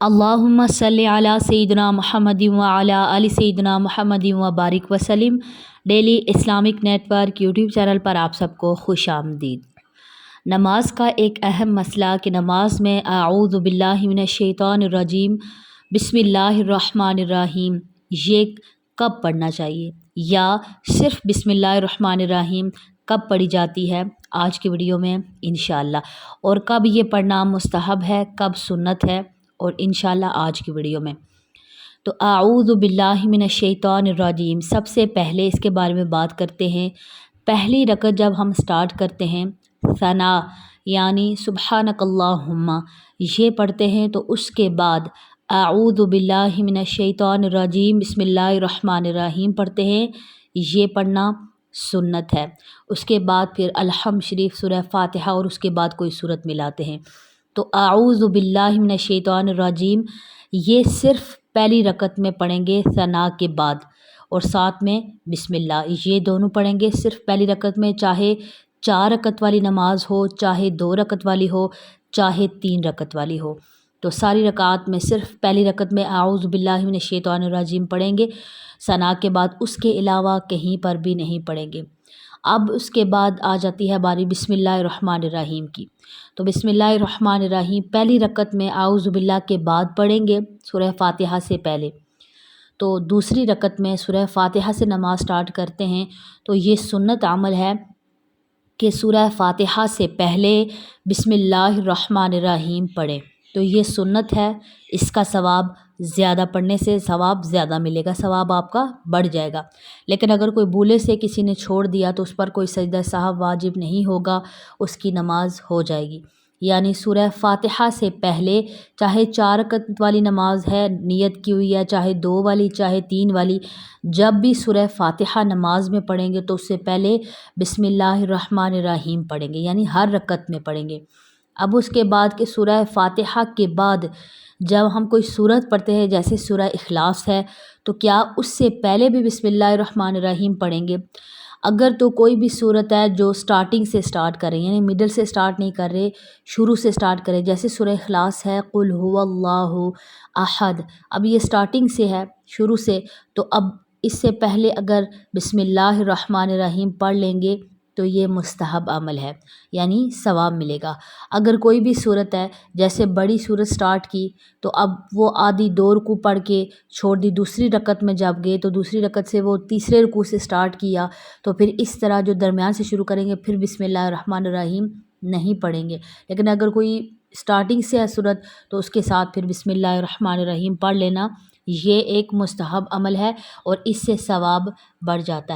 اللہم صلی علی سیدنا محمد وعلی آل سیدنا محمد وبارک وسلم۔ Daily Islamic network YouTube channel پر آپ سب کو خوش آمدید۔ نماز کا ایک اہم مسئلہ کہ نماز میں اعوذ باللہ من الشیطان الرجیم بسم اللہ الرحمن الرحیم یہ کب پڑھنا چاہیے، یا صرف بسم اللہ الرحمن الرحیم کب پڑھی جاتی ہے آج کی ویڈیو میں انشاءاللہ، اور کب یہ پڑھنا مستحب ہے، کب سنت ہے، اور انشاءاللہ آج کی ویڈیو میں۔ تو اعوذ باللہ من الشیطان الرجیم، سب سے پہلے اس کے بارے میں بات کرتے ہیں۔ پہلی رکعت جب ہم سٹارٹ کرتے ہیں ثنا یعنی سبحانک اللہم یہ پڑھتے ہیں، تو اس کے بعد اعوذ باللہ من الشیطان الرجیم بسم اللہ الرحمن الرحیم پڑھتے ہیں، یہ پڑھنا سنت ہے۔ اس کے بعد پھر الحمد شریف، سورہ فاتحہ اور اس کے بعد کوئی سورت ملاتے ہیں۔ تو اعوذ باللہ من الشیطان الرجیم یہ صرف پہلی رکعت میں پڑھیں گے ثنا کے بعد، اور ساتھ میں بسم اللہ، یہ دونوں پڑھیں گے صرف پہلی رکعت میں، چاہے 4 رکعت والی نماز ہو، چاہے 2 رکعت والی ہو، چاہے 3 رکعت والی ہو۔ تو ساری رکعات میں صرف پہلی رکعت میں اعوذ باللہ من الشیطان الرجیم پڑھیں گے ثنا کے بعد، اس کے علاوہ کہیں پر بھی نہیں پڑھیں گے۔ اب اس کے بعد آ جاتی ہے باری بسم اللہ الرحمن الرحیم کی۔ تو بسم اللہ الرحمن الرحیم پہلی رکعت میں اعوذ باللہ کے بعد پڑھیں گے سورہ فاتحہ سے پہلے۔ تو دوسری رکعت میں سورہ فاتحہ سے نماز سٹارٹ کرتے ہیں، تو یہ سنت عمل ہے کہ سورہ فاتحہ سے پہلے بسم اللہ الرحمن الرحیم پڑھیں۔ تو یہ سنت ہے، اس کا ثواب زیادہ پڑھنے سے ثواب زیادہ ملے گا، ثواب آپ کا بڑھ جائے گا۔ لیکن اگر کوئی بھولے سے کسی نے چھوڑ دیا تو اس پر کوئی سجدہ سہو واجب نہیں ہوگا، اس کی نماز ہو جائے گی۔ یعنی سورہ فاتحہ سے پہلے چاہے 4 رکعت والی نماز ہے نیت کی ہوئی ہے، چاہے 2 والی، چاہے 3 والی، جب بھی سورہ فاتحہ نماز میں پڑھیں گے تو اس سے پہلے بسم اللہ الرحمن الرحیم پڑھیں گے، یعنی ہر رکعت میں پڑھیں گے۔ اب اس کے بعد کہ سورہ فاتحہ کے بعد جب ہم کوئی سورت پڑھتے ہیں جیسے سورہ اخلاص ہے، تو کیا اس سے پہلے بھی بسم اللہ الرحمن الرحیم پڑھیں گے؟ اگر تو کوئی بھی سورت ہے جو سٹارٹنگ سے سٹارٹ کریں، یعنی مڈل سے سٹارٹ نہیں کر رہے، شروع سے سٹارٹ کریں، جیسے سورہ اخلاص ہے قل هو اللہ احد، اب یہ سٹارٹنگ سے ہے شروع سے، تو اب اس سے پہلے اگر بسم اللہ الرحمن الرحیم پڑھ لیں گے تو یہ مستحب عمل ہے، یعنی ثواب ملے گا۔ اگر کوئی بھی سورت ہے جیسے بڑی سورت سٹارٹ کی، تو اب وہ آدھی 2 رکوع پڑھ کے چھوڑ دی، دوسری رکعت میں جب گئے تو دوسری رکعت سے وہ تیسرے رکوع سے سٹارٹ کیا، تو پھر اس طرح جو درمیان سے شروع کریں گے پھر بسم اللہ الرحمن الرحیم نہیں پڑھیں گے۔ لیکن اگر کوئی سٹارٹنگ سے ہے سورت تو اس کے ساتھ پھر بسم اللہ الرحمن الرحیم پڑھ لینا، یہ ایک مستحب عمل ہے اور اس سے ثواب بڑھ جاتا ہے۔